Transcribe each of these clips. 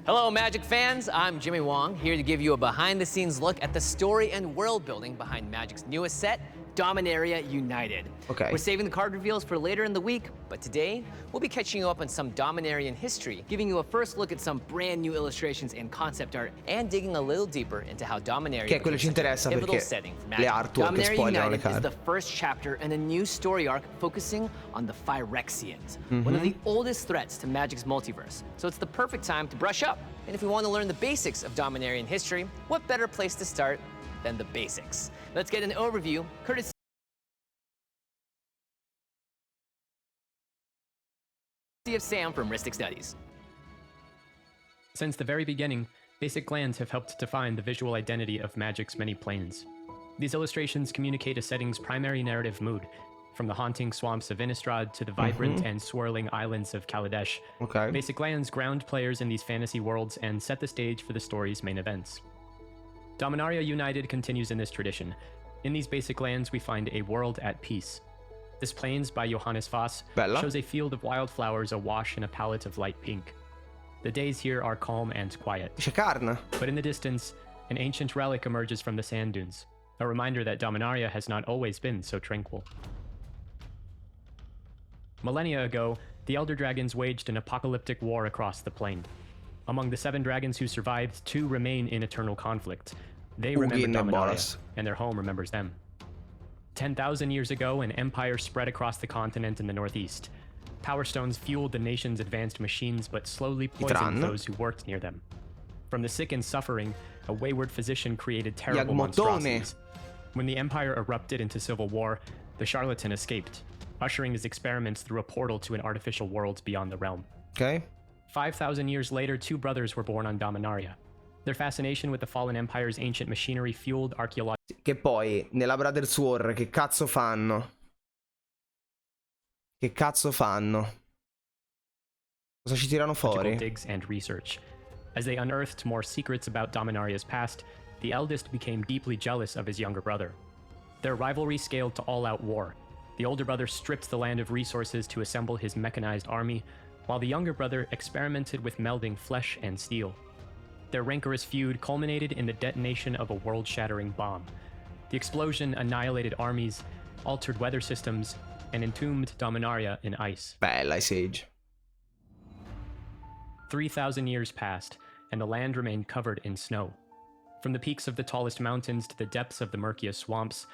Hello, Magic fans. I'm Jimmy Wong, here to give you a behind-the-scenes look at the story and world-building behind Magic's newest set, Dominaria United. Okay. We're saving the card reveals for later in the week, but today we'll be catching you up on some Dominarian history, giving you a first look at some brand new illustrations and concept art, and digging a little deeper into how Dominaria che è quello che ci interessa pivotal perché setting for le Magic. artwork Dominaria spoilerano le United is carte. the first chapter in a new story arc focusing on the Phyrexians, one of the oldest threats to Magic's multiverse. So it's the perfect time to brush up. And if we want to learn the basics of Dominarian history, what better place to start than the basics? Let's get an overview, courtesy of Sam from Ristic Studies. Since the very beginning, basic glands have helped define the visual identity of Magic's many planes. These illustrations communicate a setting's primary narrative mood, from the haunting swamps of Innistrad to the vibrant and swirling islands of Kaladesh. Okay. Basic glands ground players in these fantasy worlds and set the stage for the story's main events. Dominaria United continues in this tradition. In these basic lands, we find a world at peace. This Plains by Johannes Voss Bella. shows a field of wildflowers awash in a palette of light pink. The days here are calm and quiet. C'è carne. But in the distance, an ancient relic emerges from the sand dunes, a reminder that Dominaria has not always been so tranquil. Millennia ago, the Elder Dragons waged an apocalyptic war across the plane. Among the 7 dragons who survived, 2 remain in eternal conflict. They remember Dominaria, and their home remembers them. 10,000 years ago, an empire spread across the continent in the northeast. Power stones fueled the nation's advanced machines, but slowly poisoned those who worked near them. From the sick and suffering, a wayward physician created terrible monstrosities. When the empire erupted into civil war, the charlatan escaped, ushering his experiments through a portal to an artificial world beyond the realm. Ok. 5,000 years later, 2 brothers were born on Dominaria. Their fascination with the fallen empire's ancient machinery fueled archaeological Che poi, nella Brothers War, che cazzo fanno? Che cazzo fanno? Cosa ci tirano fuori? digs and research. As they unearthed more secrets about Dominaria's past, the eldest became deeply jealous of his younger brother. Their rivalry scaled to all-out war. The older brother stripped the land of resources to assemble his mechanized army, while the younger brother experimented with melding flesh and steel. Their rancorous feud culminated in the detonation of a world-shattering bomb. The explosion annihilated armies, altered weather systems, and entombed Dominaria in ice. Bella, Ice Age. 3,000 years passed, and the land remained covered in snow. From the peaks of the tallest mountains to the depths of the murkiest swamps,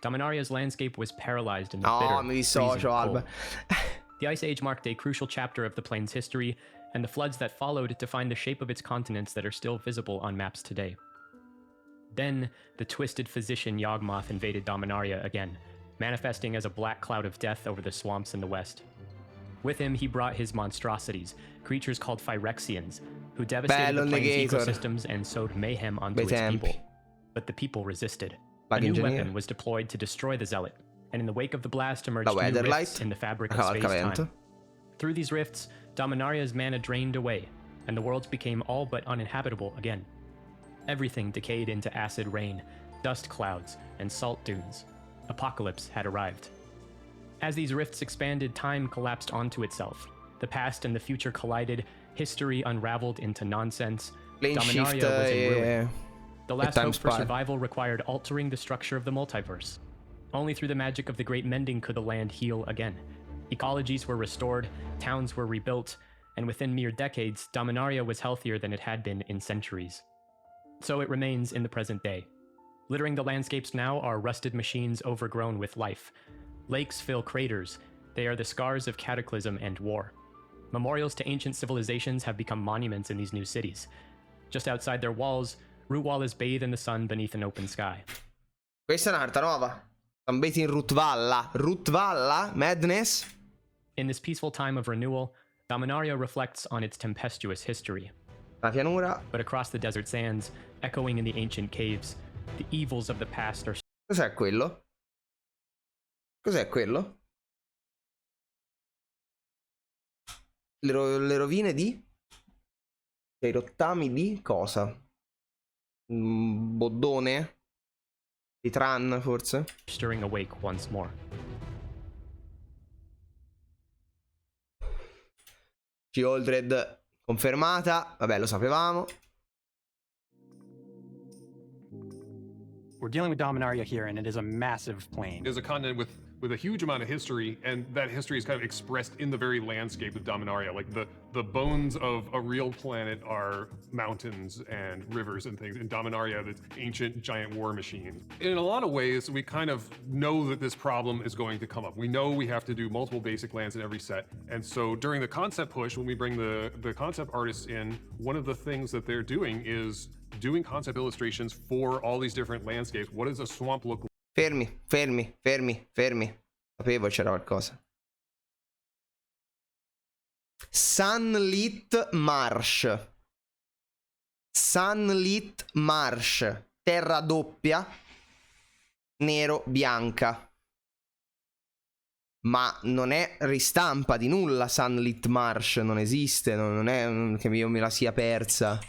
Dominaria's landscape was paralyzed in the bitter, mi freezing dissocio, Alba. cold. The Ice Age marked a crucial chapter of the plane's history, and the floods that followed defined the shape of its continents that are still visible on maps today. Then, the twisted physician Yawgmoth invaded Dominaria again, manifesting as a black cloud of death over the swamps in the west. With him, he brought his monstrosities, creatures called Phyrexians, who devastated the plane's ecosystems and sowed mayhem onto its people. But the people resisted. A new weapon was deployed to destroy the Zealot, and in the wake of the blast emerged new rifts in the fabric of space-time. Through these rifts, Dominaria's mana drained away, and the worlds became all but uninhabitable again. Everything decayed into acid rain, dust clouds, and salt dunes. Apocalypse had arrived. As these rifts expanded, time collapsed onto itself. The past and the future collided, history unraveled into nonsense. Dominaria was in ruin. The last hope for survival required altering the structure of the multiverse. Only through the magic of the Great Mending could the land heal again. Ecologies were restored, towns were rebuilt, and within mere decades, Dominaria was healthier than it had been in centuries. So it remains in the present day. Littering the landscapes now are rusted machines overgrown with life. Lakes fill craters. They are the scars of cataclysm and war. Memorials to ancient civilizations have become monuments in these new cities. Just outside their walls, Root Wall is bathed in the sun beneath an open sky. Questa è una carta nuova. Ambiti in Rutvalla. Rutvalla? Madness? In this peaceful time of renewal, Dominaria reflects on its tempestuous history. La pianura. But across the desert sands, echoing in the ancient caves, the evils of the past are... Cos'è quello? Cos'è quello? Le rovine di? I rottami di cosa? Boddone? Di Tran, forse? Stirring awake once more. Childred Confermata. Vabbè, lo sapevamo. We're dealing with Dominaria here, and it is a massive plane. It is a continent with a huge amount of history, and that history is kind of expressed in the very landscape of Dominaria. Like the bones of a real planet are mountains and rivers and things. In Dominaria, that's ancient giant war machines. In a lot of ways, we kind of know that this problem is going to come up. We know we have to do multiple basic lands in every set. And so during the concept push, when we bring the concept artists in, one of the things that they're doing is doing concept illustrations for all these different landscapes. What does a swamp look like? Fermi. Sapevo c'era qualcosa. Sunlit Marsh. Sunlit Marsh. Terra doppia. Nero, bianca. Ma non è ristampa di nulla Sunlit Marsh. Non esiste. Non è che io me la sia persa.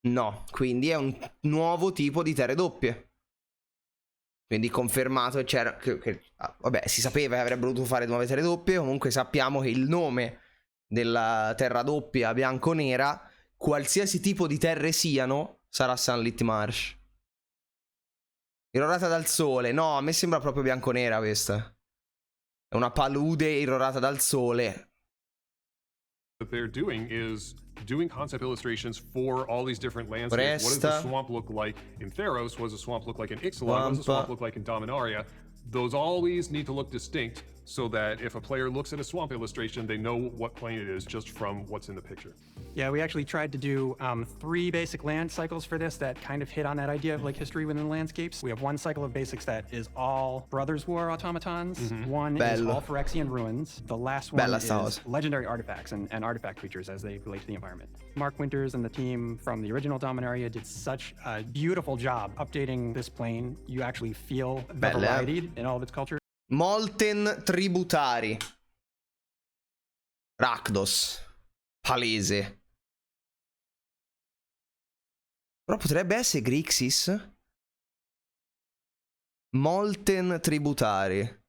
No, quindi è un nuovo tipo di terre doppie. Quindi confermato c'era vabbè, si sapeva che avrebbero dovuto fare nuove terre doppie. Comunque sappiamo che il nome della terra doppia bianco-nera, qualsiasi tipo di terre siano, sarà Sunlit Marsh. Irrorata dal sole. No, a me sembra proprio bianco-nera questa. È una palude irrorata dal sole. What they're doing is doing concept illustrations for all these different landscapes. What does the swamp look like in Theros? What does the swamp look like in Ixalan? What does the swamp look like in Dominaria? Those always need to look distinct so that if a player looks at a swamp illustration, they know what plane it is just from what's in the picture. Yeah, we actually tried to do 3 basic land cycles for this that kind of hit on that idea of like history within landscapes. We have one cycle of basics that is all Brothers War automatons. One is all Phyrexian ruins. The last one is legendary artifacts and artifact creatures as they relate to the environment. Mark Winters and the team from the original Dominaria did such a beautiful job updating this plane. You actually feel the variety in all of its culture. Molten tributari. Rakdos. Palese. Però potrebbe essere Grixis. Molten tributari.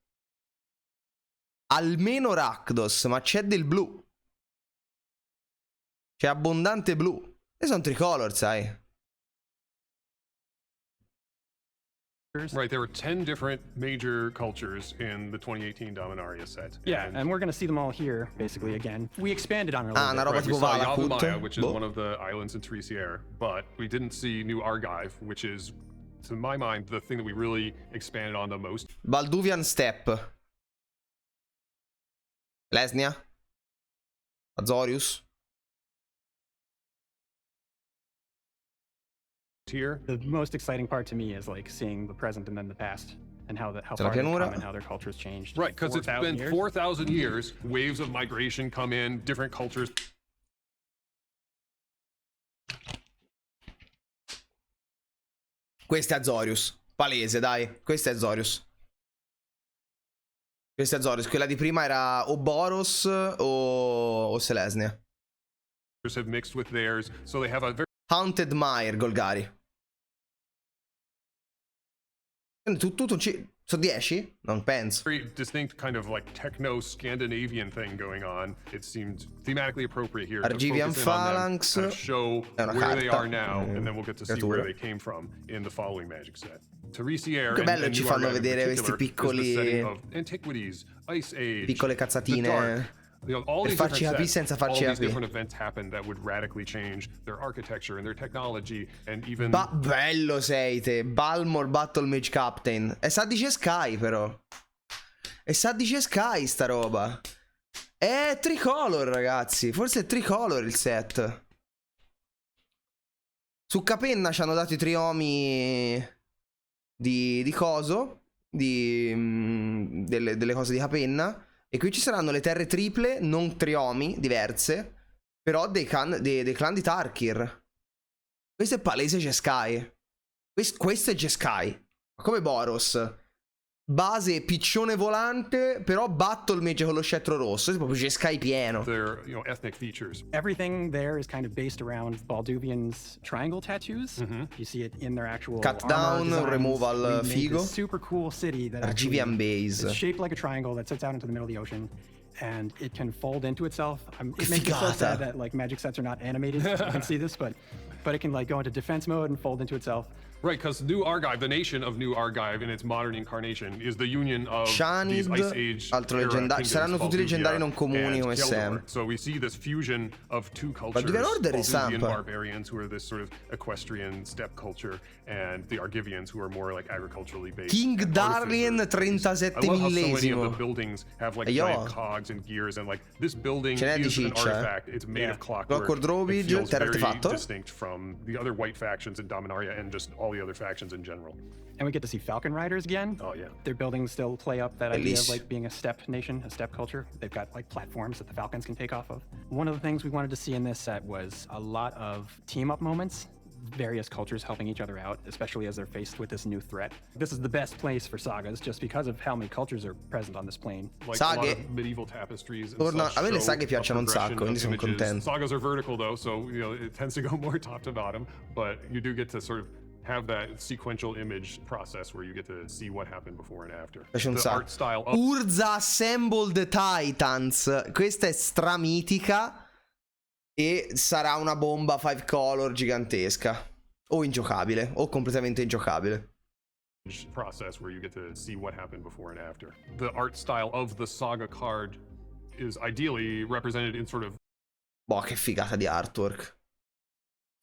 Almeno Rakdos, ma c'è del blu. C'è abbondante blu. E sono tricolor, sai. Right, there were 10 different major cultures in the 2018 Dominaria set. Yeah, and we're going to see them all here, basically, again. We expanded on it a little bit. Right, we saw Yavimaya, which is one of the islands in Teresiere, but we didn't see New Argive, which is, to my mind, the thing that we really expanded on the most. Balduvian Steppe. Lesnia. Azorius. Here. The most exciting part to me is like seeing the present and then the past and how far they've come and how their culture's changed. Right, because it's been 4,000 years, waves of migration come in, different cultures. Questo è Azorius. Palese, dai. Questo è Azorius. Questo è Azorius. Quella di prima era o Boros o Selesnia. Have mixed with theirs, so they have a very Haunted Mire, Golgari. Sono 10? Non penso. very distinct kind of like techno-Scandinavian thing going on. It seemed thematically appropriate here. Argivian Phalanx. Kind of show where they are now, and then we'll get to see where they came from in the following Magic set. Teresiere Che bello and ci New fanno Argive in vedere questi particular is the setting piccoli of Antiquities, Ice Age, piccole the cazzatine Dark. You know, all per these farci different capire sets, senza all farci these capire. different events happen that would radically change their architecture and their technology and even bello sei te. Balmor Battle Mage Captain. E sa dice Sky però. E sa dice Sky sta roba. È tricolor ragazzi. Forse è tricolor il set. Su Capenna ci hanno dato i triomi di coso. Delle cose di Capenna. E qui ci saranno le terre triple, non triomi, diverse. Però dei clan di Tarkir. Questo è palese Jeskai. Questo è Jeskai. Ma come Boros. base piccione volante, però Battle Mage con lo scettro rosso. Proprio c'è Sky pieno. Their, ethnic features. Everything there is kind of based around Balduvian's triangle tattoos. You see it in their actual Cut armor down, designs. removal, We made figo. this super cool city that Argivian base. is shaped like a triangle that sits out into the middle of the ocean. And it can fold into itself. It makes me so figata. sad that like magic sets are not animated. So you can see this, but it can like go into defense mode and fold into itself. Right, because New Argive, the nation of New Argive in its modern incarnation, is the union of these Shanid, Ice Age altro era leggendario. kingdoms, Saranno tutti Valduvia leggendari non comuni and come Keldor. sempre. So we see this fusion of two cultures. Valduvian Order Valduvian ristampa. barbarians, who are this sort of equestrian steppe culture, and the Argivians, who are more like agriculturally based. King and Darien artificers. I love how so many of 37esimo. the buildings have like Io. giant cogs and gears, and like this building Ce n'è di is an ciccia, artifact. It's made of clockwork. Clockwork drawbridge, It feels terra very artefatto. distinct from the other white factions in Dominaria and just all the other factions in general. And we get to see Falcon Riders again. Oh yeah. Their buildings still play up that idea of Bellissimo. like being a steppe nation, a steppe culture. They've got like platforms that the Falcons can take off of. One of the things we wanted to see in this set was a lot of team up moments, various cultures helping each other out, especially as they're faced with this new threat. This is the best place for sagas just because of how many cultures are present on this plane. Like Saghe. a lot of medieval tapestries and Torna- such a me le show saghe piacciono un progression sacco, quindi of sono images. contento. Sagas are vertical though, so it tends to go more top to bottom, but you do get to sort of have that sequential image process where you get to see what happened before and after. Piace un The sacco. art style of Urza Assembled Titans. Questa è stramitica e sarà una bomba 5 color gigantesca. O ingiocabile, o completamente ingiocabile. process where you get to see what happened before and after. The art style of the saga card is ideally represented in sort of Boh, che figata di artwork.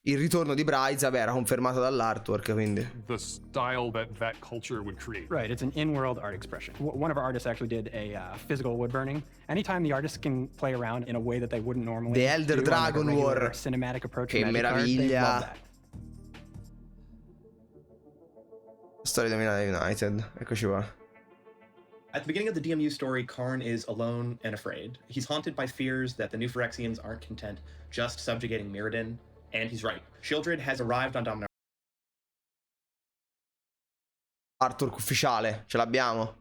Il ritorno di Brides, vabbè, era confermato dall'artwork, quindi. the style that culture would create. Right, it's an in-world art expression. One of our artists actually did a physical wood burning. Anytime the artist can play around in a way that they wouldn't normally The Elder do on, like, a Dragon regular War. cinematic approach to Che Magic card, they meraviglia. love that. Storia di Dominaria United, eccoci qua. At the beginning of the DMU story, Karn is alone and afraid. He's haunted by fears that the new Phyrexians aren't content just subjugating Mirrodin, and he's right. Shieldred has arrived on Dominaria. Artwork ufficiale, ce l'abbiamo.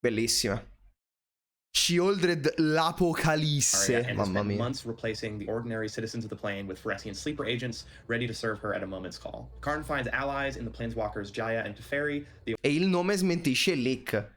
Bellissima. Shieldred l'Apocalisse, And has mamma spent mia. months replacing the ordinary citizens of the plane with Phyrexian sleeper agents ready to serve her at a moment's call. Karn finds allies in the planeswalkers Jaya and Teferi. The E il nome smentisce il leak.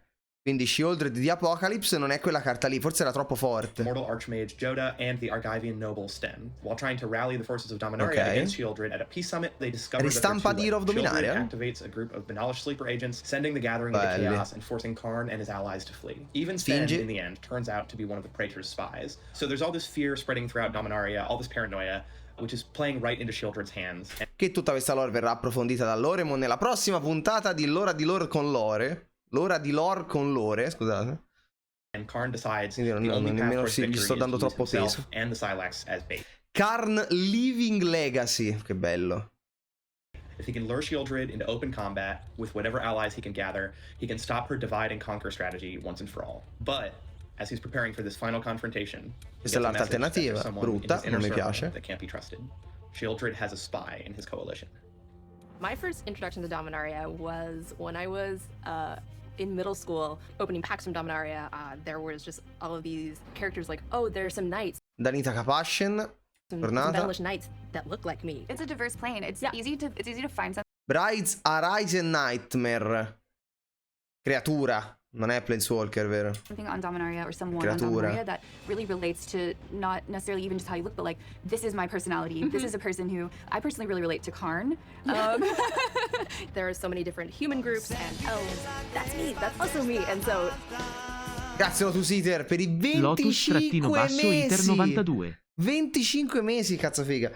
Quindi Shieldred di Apocalypse non è quella carta lì, forse era troppo forte. Mortal Archmage Joda and the Argivian noble Sten. While trying to rally the forces of Dominaria Okay. against Shieldred at a peace summit, they discover Ristampa that they're di too Year of late. Dominaria? Shieldred activates a group of Benalish sleeper agents, sending the gathering Belli. into chaos and forcing Karn and his allies to flee. Even Sten, Finge. in the end, turns out to be one of the Praetor's spies. So there's all this fear spreading throughout Dominaria, all this paranoia, which is playing right into Shieldred's hands. Che tutta questa lore verrà approfondita da Loremon nella prossima puntata di L'ora di lore con lore. L'ora di lore con lore, scusate. And Karn decides Quindi the non- only path nemmeno towards gli victory sto is dando to use troppo himself peso. and the Silax as bait. Karn Living Legacy, che bello. If he can lure Shieldred into open combat with whatever allies he can gather, he can stop her divide and conquer strategy once and for all. But as he's preparing for this final confrontation, he Questa è gets a l'arte message that alternativa, there's someone in brutta, his inner non mi circle piace. that can't be trusted. Shieldred has a spy in his coalition. My first introduction to Dominaria was when I was in middle school, opening packs from Dominaria. There was just all of these characters like, oh, there's some knights, Danita Capashen, some Tornata. Benalish knights that look like me. It's a diverse plane. It's Yeah. easy to find something Brides Arise and Nightmare. Creatura, non è Planeswalker, vero? on Dominaria or someone Creatura. on Dominaria that really relates to not necessarily even just how you look, but like this is my personality. This is a person who I personally really relate to Karn. There are so many different human groups, and oh, that's me, that's also me. And so Grazie Lotus Eater per i 25 Lotus-Iter mesi. 92. 25 mesi, cazzo figa.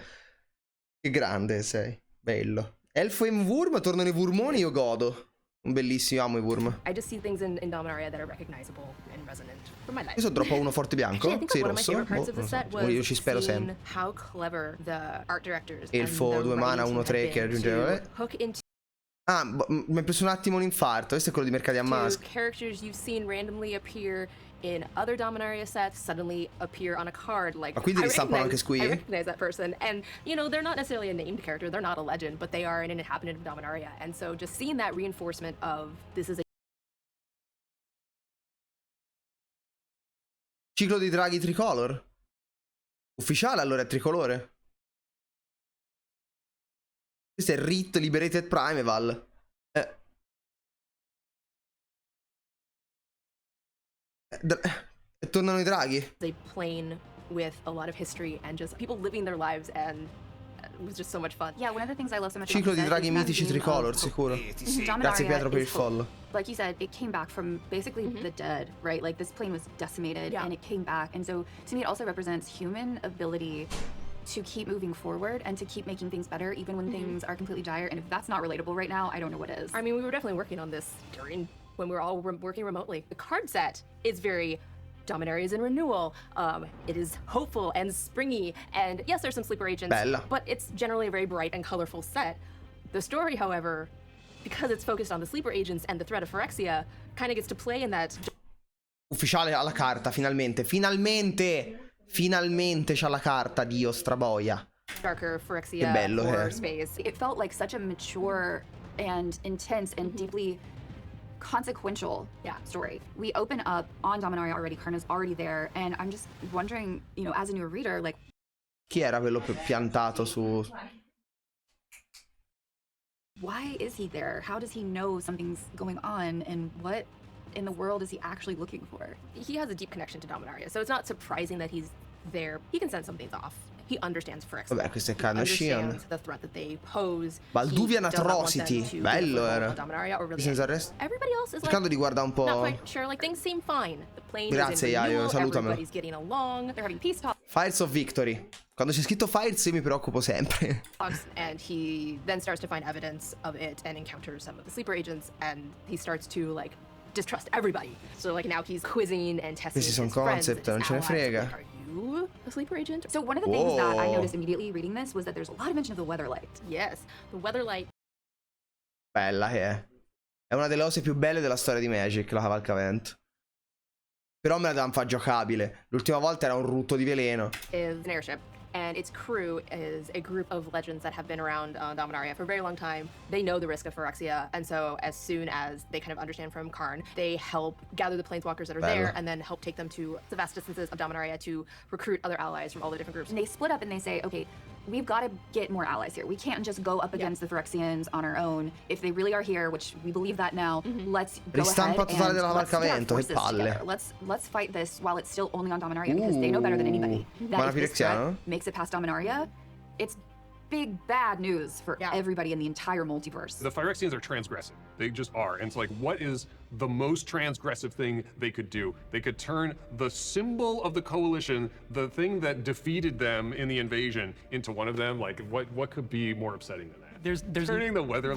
Che grande sei, bello. Elfo e Wurm, tornano i Wurmoni, io godo. Un bellissimo, amo i Wurm. I just see things in Dominaria that are recognizable and resonant from my life. Questo droppa uno forte bianco? Actually, I think Sì, one of my rosso. favorite parts of Boh, the set non so. Io was ci spero seeing sempre. how clever the art directors Elfo, and the 2 mana, writing 1-3 team che have been aggiungeva, to hook into Ah, mi è preso un attimo un infarto. Questo è quello di mercati a To maschera. characters you've seen randomly appear in other Dominaria sets suddenly appear on a card. Like, Ma quindi I ristampano recognize- anche I qui? recognize that person, and you know they're not necessarily a named character, they're not a legend, but they are an inhabitant of Dominaria, and so just seeing that reinforcement of this is a Ciclo di draghi tricolor. Ufficiale allora è tricolore. Questo è Rit Liberated Primeval. Tornano i draghi. a plane with a lot of history and just people living their lives, and it was just so much fun. Yeah, one of the things I love so much Ciclo about di the set draghi is that mitici theme of tricolor, hope. sicuro. Dominaria Grazie Pietro per il is hope. follow. Like you said, it came back from basically the dead, right? Like this plane was decimated Yeah. and it came back. And so to me, it also represents human ability to keep moving forward and to keep making things better, even when things are completely dire. And if that's not relatable right now, I don't know what is. I mean, we were definitely working on this during when we were all working remotely. The card set is very Dominaria is in renewal. It is hopeful and springy, and yes, there's some sleeper agents, Bella. but it's generally a very bright and colorful set. The story, however, because it's focused on the sleeper agents and the threat of Phyrexia, kind of gets to play in that Ufficiale alla carta, finalmente. Finalmente c'ha la carta, Dio straboia. darker Phyrexia Che bello horror è. space. It felt like such a mature and intense and deeply consequential story. We open up on Dominaria already, Karna's already there, and I'm just wondering, you know, as a new reader, like, Chi era quello piantato su... why is he there? How does he know something's going on, and what in the world is he actually looking for? He has a deep connection to Dominaria, so it's not surprising that he's there. He can sense something's off. He understands Phyrexia. Vabbè, questo è He Carna Shion. understands the threat that they pose. Balduvian He does not want Atrocity. them to Bello go era. on Dominaria or really Senza arresto. everybody else is Cercando like di guardare un po'... not quite sure. Like things seem fine. The plane Grazie, is in Iaio, renewal. salutamelo. Everybody's getting along. They're having peace talks, Fires of Victory. Quando c'è scritto Fires io mi preoccupo sempre. And he then starts to find evidence of it and encounters some of the sleeper agents, and he starts to like distrust everybody. So like now he's quizzing and testing Questi his sono friends concept, and non his ce ne allies. frega. Like, are you a sleeper agent? So one of the things that I Whoa. noticed immediately reading this was that there's a lot of mention of the weather light. Yes, the weatherlight. Bella che è. È una delle cose più belle della storia di Magic, la cavalcavento. Però me la devono fare giocabile. L'ultima volta era un rutto di veleno. Is an airship, and its crew is a group of legends that have been around Dominaria for a very long time. They know the risk of Phyrexia, and so as soon as they kind of understand from Karn, they help gather the planeswalkers that are Bello. there and then help take them to the vast distances of Dominaria to recruit other allies from all the different groups. And they split up and they say, okay, we've got to get more allies here. We can't just go up against the Phyrexians on our own. If they really are here, which we believe that now, let's go Ristampa ahead totale and della let's get our Valcavento, che forces palle. together. Let's fight this while it's still only on Dominaria, because they know better than anybody that Buona if this threat Phyrexiano. makes it past Dominaria, it's big bad news for everybody in the entire multiverse. The Phyrexians are transgressive. They just are. And it's like, what is the most transgressive thing they could do? They could turn the symbol of the coalition, the thing that defeated them in the invasion, into one of them. Like, what could be more upsetting than that? There's Turning the weather.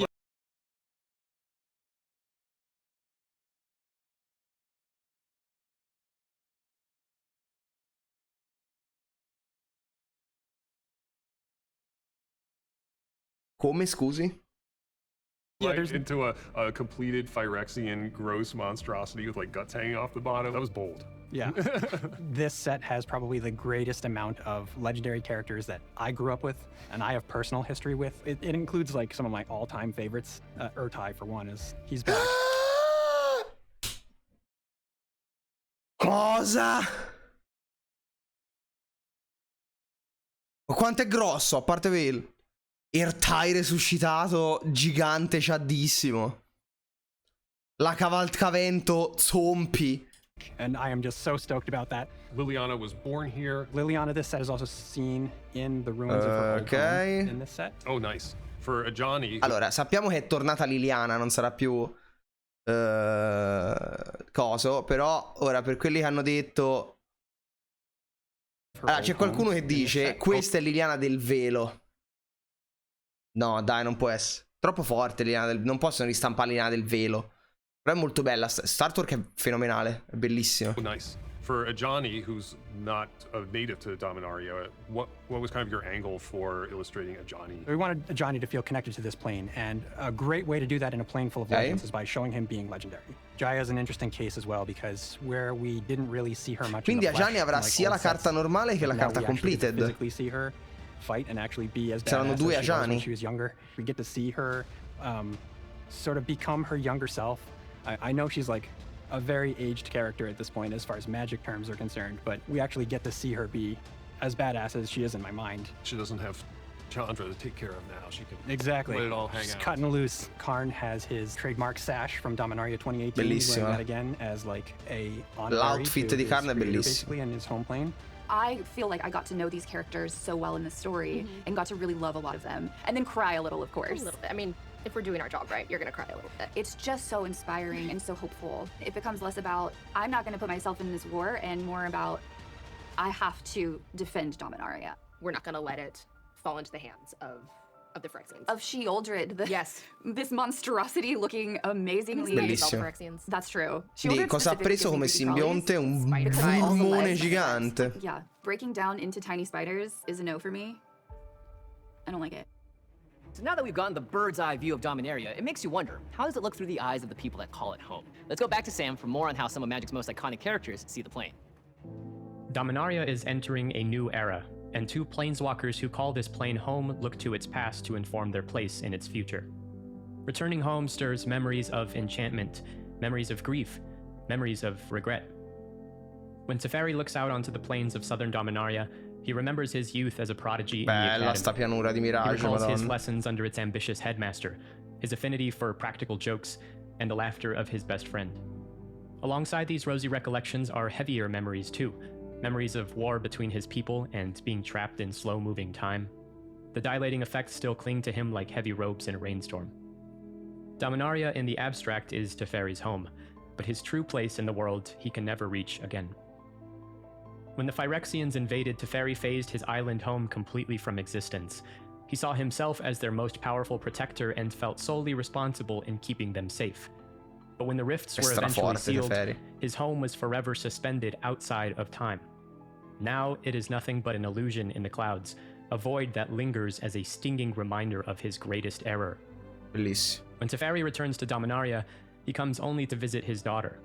Come, scusi? Yeah, Right there's into a completed Phyrexian gross monstrosity with like guts hanging off the bottom. That was bold. Yeah. This set has probably the greatest amount of legendary characters that I grew up with and I have personal history with. It includes like some of my all-time favorites. Urtai, for one, he's back. Cosa? Ma quanto è grosso, a parte Veil. Ertai resuscitato, gigante, ciaddissimo. La cavalcavento, zompi. And I am just so stoked about that. Liliana was born here. Liliana, this set is also seen in the ruins of her old Okay. home in this set. Oh, nice. For a Johnny. Allora, sappiamo che è tornata Liliana, non sarà più coso, però ora per quelli che hanno detto... Allora, c'è qualcuno che dice questa è Liliana del velo. No, dai, non può essere. Troppo forte Liliana del... Non possono ristampare Liliana del velo. Però è molto bella. Startwork è fenomenale, è bellissimo. Oh, nice. For Ajani, who's not a native to Dominaria, what was kind of your angle for illustrating Ajani? We wanted Johnny to feel connected to this plane, and a great way to do that in a plane full of legends is by showing him being legendary. Jaya is an interesting case as well, because where we didn't really see her much in Quindi the flesh, Ajani avrà like sia la old carta sets, normale che la now carta we actually get to completed. physically see her fight and actually be as Saranno badass as due she was when Ajani. she was younger. We get to see her sort of become her younger self. I know she's like a very aged character at this point as far as magic terms are concerned, but we actually get to see her be as badass as she is in my mind. She doesn't have Chandra to take care of now. She can Exactly. let it all hang Just out. cutting loose. Karn has his trademark sash from Dominaria 2018. Bellissimo. Wearing that again as like a L'outfit di Karn è bellissimo. basically in his home plane. I feel like I got to know these characters so well in the story and got to really love a lot of them. And then cry a little, of course. A little bit. I mean, if we're doing our job right, you're gonna cry a little bit. It's just so inspiring and so hopeful. It becomes less about, I'm not gonna put myself in this war, and more about, I have to defend Dominaria. We're not gonna let it fall into the hands of the Phyrexians. Of Sheoldred, Yes. this monstrosity looking amazingly... Bellissimo. Phyrexians. That's true. Di Sheoldred cosa ha specifically preso come gives me creepy simbionte? Un Spider. vulmone gigante. crawlies. Yeah, breaking down into tiny spiders is a no for me. I don't like it. So now that we've gotten the bird's eye view of Dominaria, it makes you wonder, how does it look through the eyes of the people that call it home? Let's go back to Sam for more on how some of Magic's most iconic characters see the plane. Dominaria is entering a new era, and two planeswalkers who call this plane home look to its past to inform their place in its future. Returning home stirs memories of enchantment, memories of grief, memories of regret. When Teferi looks out onto the plains of southern Dominaria, he remembers his youth as a prodigy in the Bella sta academy. pianura di He Mirage, recalls his madonna. lessons under its ambitious headmaster, his affinity for practical jokes, and the laughter of his best friend. Alongside these rosy recollections are heavier memories too, memories of war between his people and being trapped in slow-moving time. The dilating effects still cling to him like heavy ropes in a rainstorm. Dominaria in the abstract is Teferi's home, but his true place in the world he can never reach again. When the Phyrexians invaded, Teferi phased his island home completely from existence. He saw himself as their most powerful protector and felt solely responsible in keeping them safe. But when the rifts were eventually Straforte, sealed, Teferi. his home was forever suspended outside of time. Now it is nothing but an illusion in the clouds, a void that lingers as a stinging reminder of his greatest error. Bellissimo. When Teferi returns to Dominaria, he comes only to visit his daughter.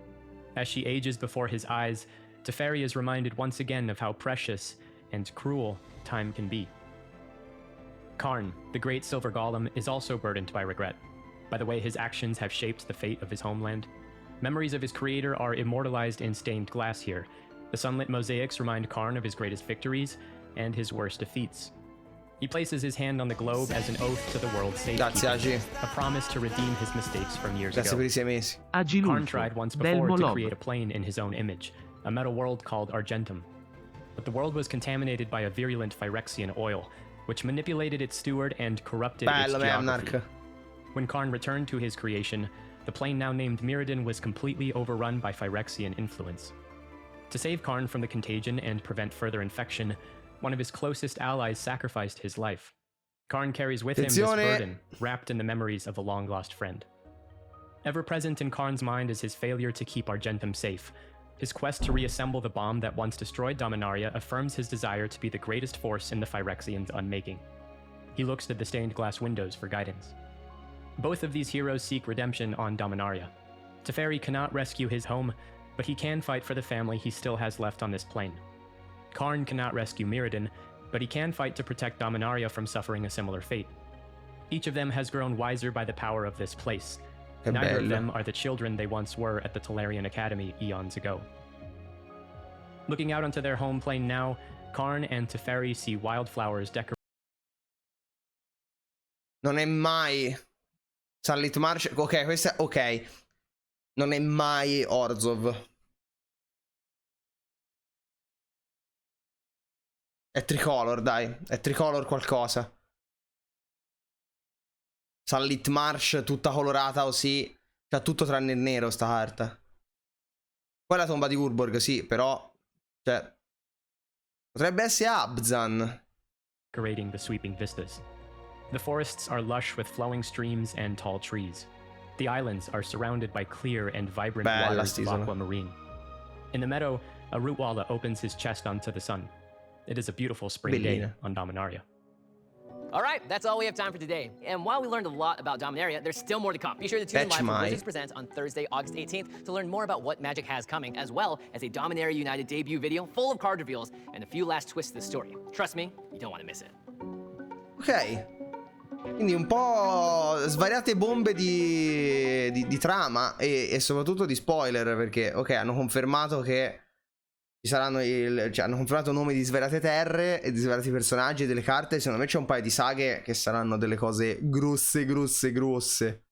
As she ages before his eyes, Teferi is reminded once again of how precious and cruel time can be. Karn, the great silver golem, is also burdened by regret, by the way his actions have shaped the fate of his homeland. Memories of his creator are immortalized in stained glass here. The sunlit mosaics remind Karn of his greatest victories and his worst defeats. He places his hand on the globe as an oath to the world's Grazie, safekeeping, Agi. a promise to redeem his mistakes from years Grazie ago. per i 6 mesi. Karn Agilulfo, tried once before Delmo to create a Lob. plane in his own image, a metal world called Argentum. But the world was contaminated by a virulent Phyrexian oil, which manipulated its steward and corrupted its Bello, geography. Memnarch. When Karn returned to his creation, the plane now named Mirrodin was completely overrun by Phyrexian influence. To save Karn from the contagion and prevent further infection, one of his closest allies sacrificed his life. Karn carries with him this Attenzione! burden, wrapped in the memories of a long-lost friend. Ever present in Karn's mind is his failure to keep Argentum safe. His quest to reassemble the bomb that once destroyed Dominaria affirms his desire to be the greatest force in the Phyrexians' unmaking. He looks to the stained glass windows for guidance. Both of these heroes seek redemption on Dominaria. Teferi cannot rescue his home, but he can fight for the family he still has left on this plane. Karn cannot rescue Mirrodin, but he can fight to protect Dominaria from suffering a similar fate. Each of them has grown wiser by the power of this place. Che Neither bello. of them are the children they once were at the Tolarian Academy eons ago. Looking out onto their home plane now, Karn and Teferi see wildflowers decorated. Non è mai Sunlit March. Ok, questa ok. Non è mai Orzhov. È tricolor, dai. È tricolor qualcosa. Sunlit March tutta colorata così. C'ha tutto tranne il nero sta carta. Poi la tomba di Urborg, sì, però cioè potrebbe essere Abzan. The sweeping vistas. The forests are lush with flowing streams and tall trees. The islands are surrounded by clear and vibrant Bella waters of st'isola. aquamarine. In the meadow, a root walla opens his chest onto the sun. It is a beautiful spring day Bellina. on Dominaria. All right, that's all we have time for today. And while we learned a lot about Dominaria, there's still more to come. Be sure to tune in live for Wizards Presents on Thursday, August 18th to learn more about what Magic has coming, as well as a Dominaria United debut video full of card reveals and a few last twists to the story. Trust me, you don't want to miss it. Ok. Quindi un po' svariate bombe di trama e soprattutto di spoiler, perché, ok, hanno confermato che ci saranno cioè, hanno confermato nomi di svariate terre e di svariati personaggi e delle carte. Secondo me c'è un paio di saghe che saranno delle cose grosse.